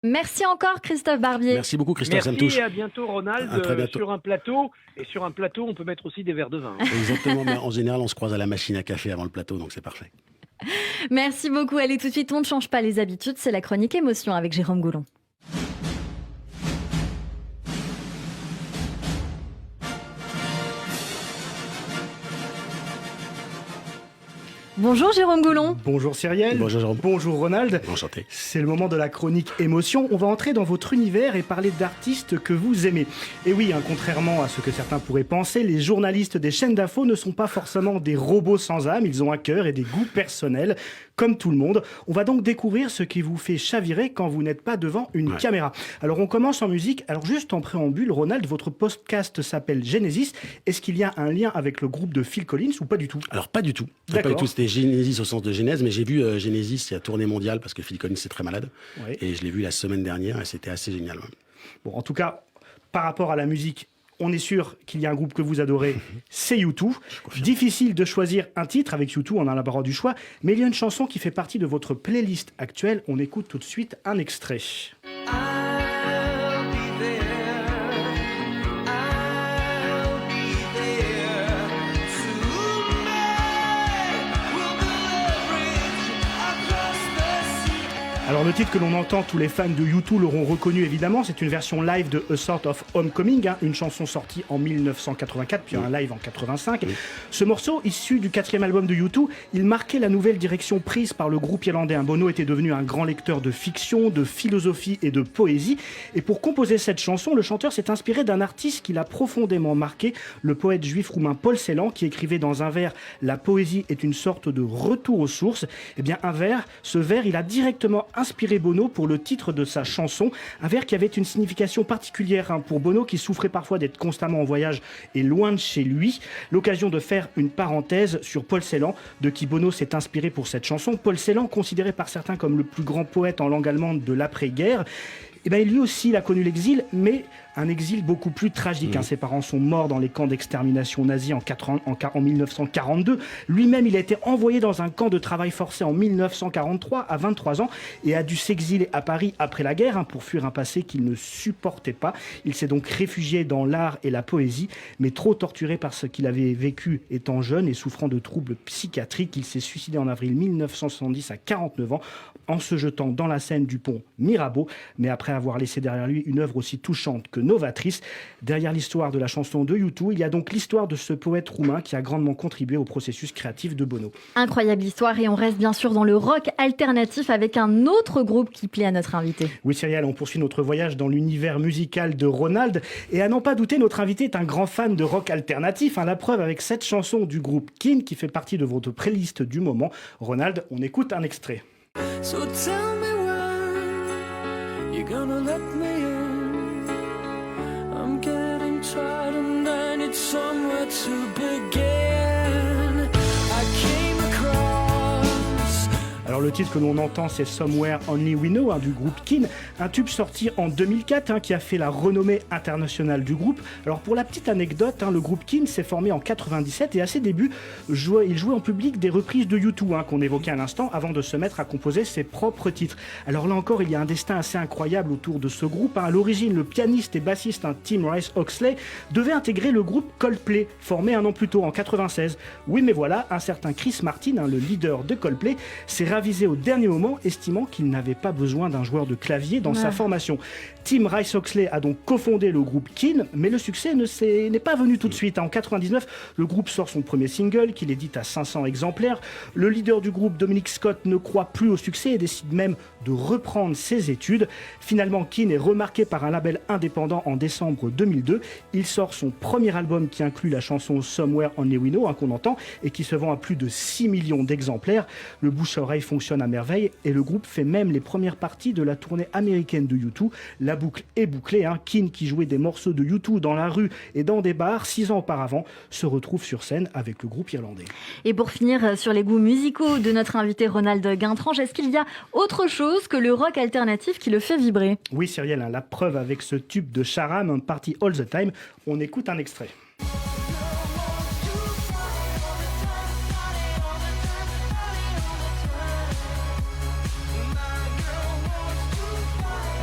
Merci encore Christophe Barbier. Merci beaucoup Christophe, ça me touche. Merci et à bientôt Ronald. À très bientôt. Sur un plateau. Et sur un plateau, on peut mettre aussi des verres de vin. Exactement, mais en général, on se croise à la machine à café avant le plateau, donc c'est parfait. Merci beaucoup. Allez, tout de suite, on ne change pas les habitudes. C'est la chronique émotion avec Jérôme Goulon. Bonjour Jérôme Goulon. Bonjour Cyrielle. Bonjour Jérôme. Bonjour Ronald. Enchanté. C'est le moment de la chronique émotion. On va entrer dans votre univers et parler d'artistes que vous aimez. Et oui, contrairement à ce que certains pourraient penser, les journalistes des chaînes d'infos ne sont pas forcément des robots sans âme. Ils ont un cœur et des goûts personnels, comme tout le monde. On va donc découvrir ce qui vous fait chavirer quand vous n'êtes pas devant une caméra. Alors on commence en musique. Alors juste en préambule, Ronald, votre podcast s'appelle Genesis. Est-ce qu'il y a un lien avec le groupe de Phil Collins ou pas du tout ? Alors pas du tout. D'accord. Pas du tout. C'était Genesis au sens de Genèse, mais j'ai vu Genesis, il y a tournée mondiale parce que Phil Collins est très malade. Ouais. Et je l'ai vu la semaine dernière et c'était assez génial. Ouais. Bon, en tout cas, par rapport à la musique, on est sûr qu'il y a un groupe que vous adorez, c'est U2. Difficile de choisir un titre avec U2, on a l'embarras du choix, mais il y a une chanson qui fait partie de votre playlist actuelle. On écoute tout de suite un extrait. Alors le titre que l'on entend, tous les fans de U2 l'auront reconnu évidemment, c'est une version live de A Sort of Homecoming, une chanson sortie en 1984, puis un live en 85. Ce morceau, issu du 4e album de U2, il marquait la nouvelle direction prise par le groupe irlandais. Bono était devenu un grand lecteur de fiction, de philosophie et de poésie. Et pour composer cette chanson, le chanteur s'est inspiré d'un artiste qui l'a profondément marqué, le poète juif roumain Paul Celan, qui écrivait dans un vers « La poésie est une sorte de retour aux sources ». Eh bien, ce vers, il a directement inspiré Bono pour le titre de sa chanson, un vers qui avait une signification particulière pour Bono, qui souffrait parfois d'être constamment en voyage et loin de chez lui. L'occasion de faire une parenthèse sur Paul Celan, de qui Bono s'est inspiré pour cette chanson. Paul Celan, considéré par certains comme le plus grand poète en langue allemande de l'après-guerre, lui aussi il a connu l'exil, mais un exil beaucoup plus tragique. Ses parents sont morts dans les camps d'extermination nazis en 1942. Lui-même, il a été envoyé dans un camp de travail forcé en 1943 à 23 ans et a dû s'exiler à Paris après la guerre pour fuir un passé qu'il ne supportait pas. Il s'est donc réfugié dans l'art et la poésie, mais trop torturé par ce qu'il avait vécu étant jeune et souffrant de troubles psychiatriques. Il s'est suicidé en avril 1970 à 49 ans en se jetant dans la Seine du pont Mirabeau, mais après avoir laissé derrière lui une œuvre aussi touchante que novatrice. Derrière l'histoire de la chanson de U2, il y a donc l'histoire de ce poète roumain qui a grandement contribué au processus créatif de Bono. Incroyable histoire, et on reste bien sûr dans le rock alternatif avec un autre groupe qui plaît à notre invité. Oui Cyrielle, on poursuit notre voyage dans l'univers musical de Ronald, et à n'en pas douter, notre invité est un grand fan de rock alternatif, la preuve avec cette chanson du groupe Keane qui fait partie de votre playlist du moment. Ronald, on écoute un extrait. So tell me when you're gonna let me in. I'm getting tired and I need somewhere to begin. I came across. Alors le titre que l'on entend, c'est Somewhere Only We Know du groupe Keane, un tube sorti en 2004 qui a fait la renommée internationale du groupe. Alors pour la petite anecdote, le groupe Keane s'est formé en 97 et à ses débuts, il jouait en public des reprises de U2 qu'on évoquait à l'instant avant de se mettre à composer ses propres titres. Alors là encore, il y a un destin assez incroyable autour de ce groupe. À l'origine, le pianiste et bassiste Tim Rice-Oxley devait intégrer le groupe Coldplay, formé un an plus tôt en 96. Oui mais voilà, un certain Chris Martin, le leader de Coldplay, s'est ravisé au dernier moment, estimant qu'il n'avait pas besoin d'un joueur de clavier dans sa formation. Tim Rice-Oxley a donc cofondé le groupe Keane, mais le succès n'est pas venu tout de suite. En 99, le groupe sort son premier single, qu'il édite à 500 exemplaires. Le leader du groupe, Dominic Scott, ne croit plus au succès et décide même de reprendre ses études. Finalement, Keane est remarqué par un label indépendant en décembre 2002. Il sort son premier album qui inclut la chanson Somewhere Only We Know, qu'on entend, et qui se vend à plus de 6 millions d'exemplaires. Le bouche-à-oreille fonctionne à merveille et le groupe fait même les premières parties de la tournée américaine de U2. La boucle est bouclée. Keane, qui jouait des morceaux de U2 dans la rue et dans des bars 6 ans auparavant, se retrouve sur scène avec le groupe irlandais. Et pour finir sur les goûts musicaux de notre invité Ronald Guintrange, est-ce qu'il y a autre chose que le rock alternatif qui le fait vibrer ? Oui Cyrielle, la preuve avec ce tube de Sharam, Party All the Time. On écoute un extrait.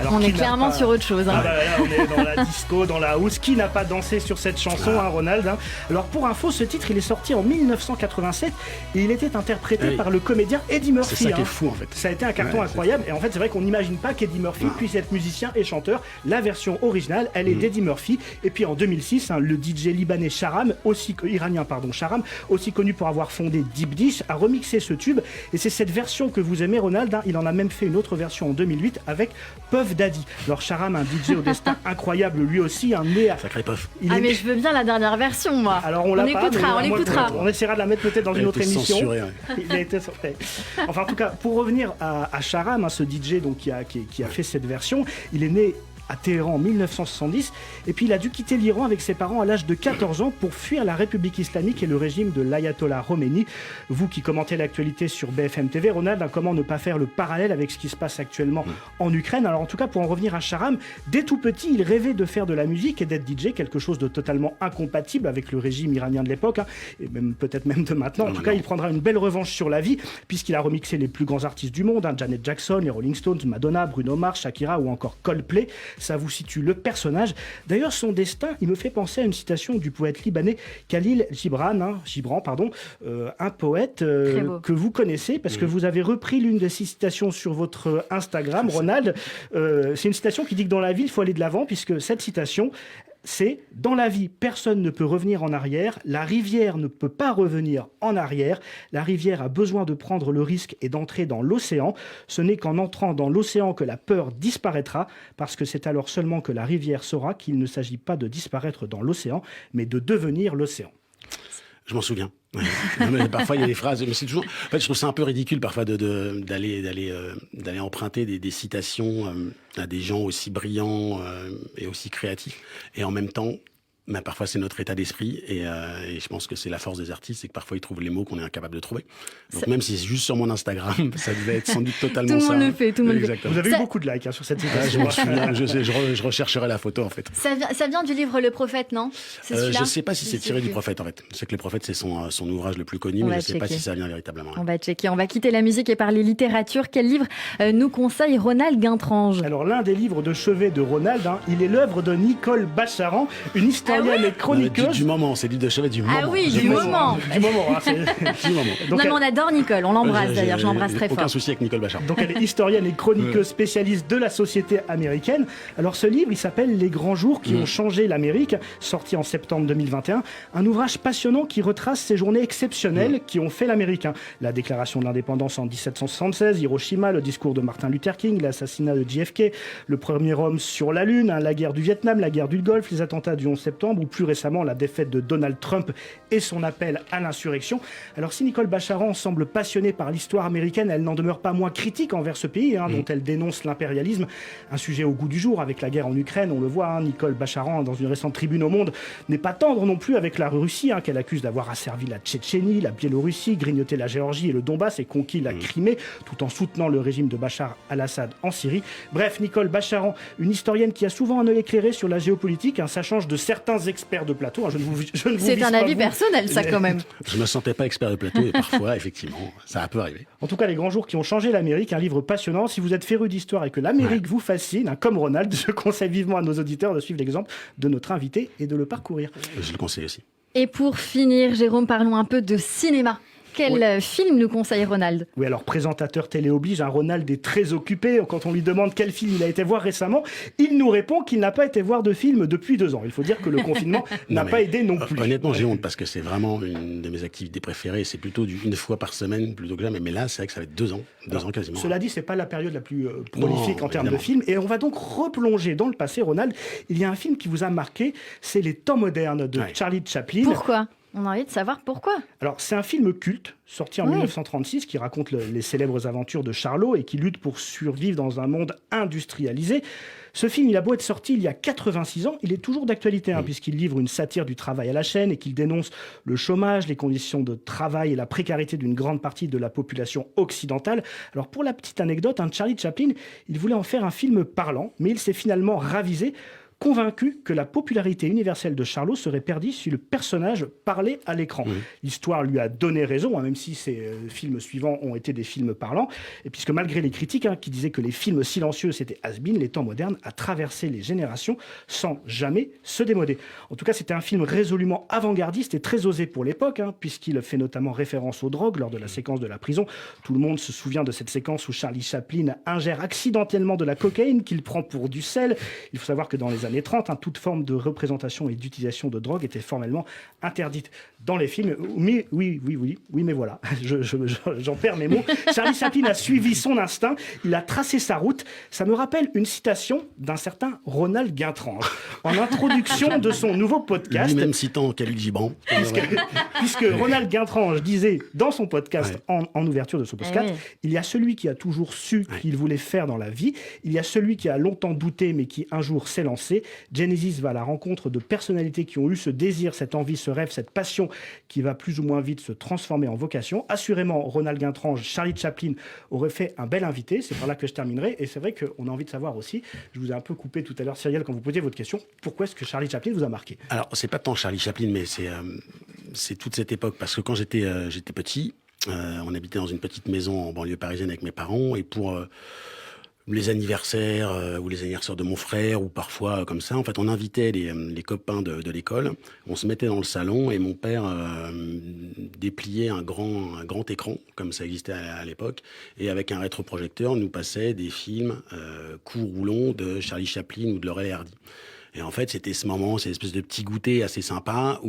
Alors, On qui est n'a clairement pas- sur autre chose. Ah bah là, on est dans la disco, dans la house. Qui n'a pas dansé sur cette chanson, Ronald, hein. Alors pour info, ce titre, il est sorti en 1987 et il était interprété Oui. par le comédien Eddie Murphy. C'est ça qui hein. est fou en fait. Ça a été un carton Ouais, incroyable et en fait c'est vrai qu'on n'imagine pas qu'Eddie Murphy puisse être musicien et chanteur. La version originale, elle est d'Eddie Murphy. Et puis en 2006, le DJ libanais Sharam, iranien Sharam, aussi connu pour avoir fondé Deep Dish, a remixé ce tube et c'est cette version que vous aimez, Ronald, hein. Il en a même fait une autre version en 2008 avec Puff Daddy. Alors Sharam, un DJ au destin incroyable lui aussi, né à... Sacré puff. il Ah est mais né- je veux bien la dernière version, moi. Alors on l'a pas, écoutera, mais on moi, écoutera. on essaiera de la mettre peut-être dans Elle une a autre été émission. censurée, ouais. Il a été sorti. Enfin, en tout cas, pour revenir à Sharam, hein, ce DJ donc, qui a fait cette version, il est né à Téhéran en 1970 et puis il a dû quitter l'Iran avec ses parents à l'âge de 14 ans pour fuir la République islamique et le régime de l'ayatollah Khomeini. Vous qui commentez l'actualité sur BFM TV, Ronald, hein, comment ne pas faire le parallèle avec ce qui se passe actuellement en Ukraine? Alors en tout cas, pour en revenir à Sharam, dès tout petit, il rêvait de faire de la musique et d'être DJ, quelque chose de totalement incompatible avec le régime iranien de l'époque, hein, et même peut-être même de maintenant. En tout cas, il prendra une belle revanche sur la vie puisqu'il a remixé les plus grands artistes du monde, hein, Janet Jackson, les Rolling Stones, Madonna, Bruno Mars, Shakira ou encore Coldplay. Ça vous situe le personnage. D'ailleurs, son destin, il me fait penser à une citation du poète libanais Khalil Gibran, un poète Très beau. que vous connaissez parce que vous avez repris l'une de ses citations sur votre Instagram, Ronald. C'est une citation qui dit que dans la vie, il faut aller de l'avant puisque cette citation, c'est « Dans la vie, personne ne peut revenir en arrière, la rivière ne peut pas revenir en arrière, la rivière a besoin de prendre le risque et d'entrer dans l'océan. Ce n'est qu'en entrant dans l'océan que la peur disparaîtra, parce que c'est alors seulement que la rivière saura qu'il ne s'agit pas de disparaître dans l'océan, mais de devenir l'océan. » Je m'en souviens. Ouais. Non, mais parfois il y a des phrases, mais c'est toujours. En fait, je trouve ça un peu ridicule parfois d'aller emprunter des citations à des gens aussi brillants et aussi créatifs, et en même temps. Mais parfois, c'est notre état d'esprit et je pense que c'est la force des artistes, c'est que parfois ils trouvent les mots qu'on est incapable de trouver. Donc même si c'est juste sur mon Instagram, ça devait être sans doute totalement Tout le ça. monde le fait, tout le monde le fait. Exactement. Vous avez eu Ça- beaucoup de likes sur cette Ah, je citation. m'en souviens, je rechercherai la photo en fait. Ça vient du livre Le Prophète, non? C'est celui-là? Je sais pas si Je c'est sais tiré du plus. Prophète en fait. Je sais que le Prophète c'est son ouvrage le plus connu, On mais va je sais pas checker. si ça vient véritablement. On va checker. On va quitter la musique et parler littérature. Quel livre nous conseille Ronald Guintrange? Alors l'un des livres de chevet de Ronald, hein, il est l'œuvre de Nicole Bacharan, une historienne et chroniqueuse. Du moment, c'est livre de chevet du moment. Ah oui, Du du moment. moment. Du moment, hein, c'est- Du moment. Donc, Non mais on adore Nicole, on l'embrasse d'ailleurs, je l'embrasse très Aucun fort. souci avec Nicole Bachar. Donc elle est historienne et chroniqueuse spécialiste de la société américaine. Alors ce livre, il s'appelle Les grands jours qui ont changé l'Amérique, sorti en septembre 2021. Un ouvrage passionnant qui retrace ces journées exceptionnelles qui ont fait l'Américain. La déclaration de l'indépendance en 1776, Hiroshima, le discours de Martin Luther King, l'assassinat de JFK, le premier homme sur la Lune, hein, la guerre du Vietnam, la guerre du Golfe, les attentats du 11 septembre ou plus récemment la défaite de Donald Trump et son appel à l'insurrection. Alors si Nicole Bacharan semble passionnée par l'histoire américaine, elle n'en demeure pas moins critique envers ce pays, hein, dont elle dénonce l'impérialisme. Un sujet au goût du jour avec la guerre en Ukraine, on le voit, hein, Nicole Bacharan, dans une récente tribune au Monde, n'est pas tendre non plus avec la Russie, hein, qu'elle accuse d'avoir asservi la Tchétchénie, la Biélorussie, grignoté la Géorgie et le Donbass et conquis la Crimée, tout en soutenant le régime de Bachar al-Assad en Syrie. Bref, Nicole Bacharan, une historienne qui a souvent un œil éclairé sur la géopolitique, hein, ça change de certains experts de plateau, hein, je ne vous C'est vise un pas avis vous. personnel ça quand même. Je me sentais pas expert de plateau et parfois, effectivement, ça peut arriver. En tout cas, Les grands jours qui ont changé l'Amérique, un livre passionnant. Si vous êtes féru d'histoire et que l'Amérique vous fascine, hein, comme Ronald, je conseille vivement à nos auditeurs de suivre l'exemple de notre invité et de le parcourir. Je le conseille aussi. Et pour finir, Jérôme, parlons un peu de cinéma. Quel film nous conseille Ronald? Oui, alors présentateur télé oblige, un Ronald est très occupé. Quand on lui demande quel film il a été voir récemment, il nous répond qu'il n'a pas été voir de film depuis 2 ans. Il faut dire que le confinement n'a Non, pas mais, aidé non plus. Honnêtement, j'ai honte parce que c'est vraiment une de mes activités préférées. C'est plutôt une fois par semaine plutôt que jamais. Mais là, c'est vrai que ça va être 2 ans. 2 ans quasiment. Cela dit, c'est pas la période la plus prolifique en termes de évidemment. films. Et on va donc replonger dans le passé, Ronald. Il y a un film qui vous a marqué, c'est Les temps modernes de Ouais. Charlie Chaplin. Pourquoi? On a envie de savoir pourquoi. Alors, c'est un film culte, sorti en Ouais. 1936, qui raconte les célèbres aventures de Charlot et qui lutte pour survivre dans un monde industrialisé. Ce film, il a beau être sorti il y a 86 ans, il est toujours d'actualité, hein, puisqu'il livre une satire du travail à la chaîne et qu'il dénonce le chômage, les conditions de travail et la précarité d'une grande partie de la population occidentale. Alors, pour la petite anecdote, hein, Charlie Chaplin, il voulait en faire un film parlant, mais il s'est finalement ravisé. convaincu que la popularité universelle de Charlot serait perdue si le personnage parlait à l'écran. L'histoire lui a donné raison, même si ses films suivants ont été des films parlants, et puisque malgré les critiques qui disaient que les films silencieux c'était has-been, Les Temps modernes a traversé les générations sans jamais se démoder. En tout cas, c'était un film résolument avant-gardiste et très osé pour l'époque, puisqu'il fait notamment référence aux drogues lors de la séquence de la prison. Tout le monde se souvient de cette séquence où Charlie Chaplin ingère accidentellement de la cocaïne qu'il prend pour du sel. Il faut savoir que dans les années 30, toute forme de représentation et d'utilisation de drogue était formellement interdite dans les films. Mais oui, mais voilà, j'en perds mes mots. Charlie Chaplin a suivi son instinct, il a tracé sa route. Ça me rappelle une citation d'un certain Ronald Guintrange en introduction de son nouveau podcast. Lui-même citant Khalil Gibran. Puisque Ronald Guintrange disait dans son podcast, en ouverture de son podcast, il y a celui qui a toujours su qu'il voulait faire dans la vie, il y a celui qui a longtemps douté mais qui un jour s'est lancé. Genesis va à la rencontre de personnalités qui ont eu ce désir, cette envie, ce rêve, cette passion qui va plus ou moins vite se transformer en vocation. Assurément, Ronald Guintrange, Charlie Chaplin aurait fait un bel invité. C'est par là que je terminerai. Et c'est vrai qu'on a envie de savoir aussi, je vous ai un peu coupé tout à l'heure, Cyrielle, quand vous posiez votre question, pourquoi est-ce que Charlie Chaplin vous a marqué ? Alors, c'est pas tant Charlie Chaplin, mais c'est toute cette époque. Parce que quand j'étais petit, on habitait dans une petite maison en banlieue parisienne avec mes parents. Et pour les anniversaires ou les anniversaires de mon frère ou parfois comme ça, en fait, on invitait les copains de l'école. On se mettait dans le salon et mon père dépliait un grand écran, comme ça existait à l'époque, et avec un rétroprojecteur, nous passait des films courts ou longs de Charlie Chaplin ou de Laurel et Hardy. Et en fait, c'était ce moment, c'est une espèce de petit goûter assez sympa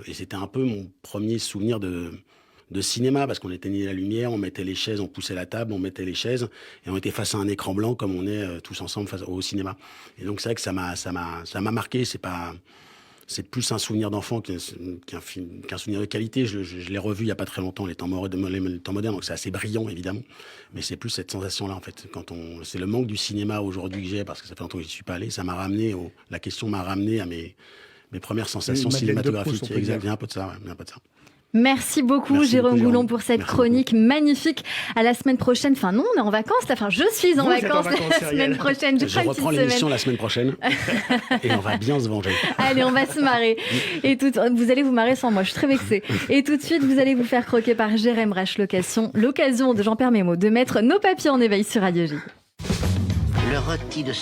et c'était un peu mon premier souvenir de cinéma, parce qu'on éteignait la lumière, on mettait les chaises, on poussait la table, on mettait les chaises, et on était face à un écran blanc comme on est tous ensemble face au cinéma. Et donc c'est vrai que ça m'a marqué. C'est plus un souvenir d'enfant qu'un souvenir de qualité. Je l'ai revu il y a pas très longtemps, les temps modernes, donc c'est assez brillant évidemment, mais c'est plus cette sensation-là en fait. C'est le manque du cinéma aujourd'hui que j'ai, parce que ça fait longtemps que j'y suis pas allé. La question m'a ramené à mes premières sensations cinématographiques. Exact, il y a un peu de ça, Merci beaucoup, Jérôme Goulon, pour cette chronique magnifique. À la semaine prochaine. Enfin non, on est en vacances. Enfin, je suis en vacances la semaine prochaine. Je reprends l'émission la semaine prochaine et on va bien se venger. Allez, on va se marrer. Et vous allez vous marrer sans moi, je suis très vexée. Et tout de suite, vous allez vous faire croquer par Jérém Rache Location. L'occasion, j'en perds mes mots, de mettre nos papiers en éveil sur Radio J. Le rôti de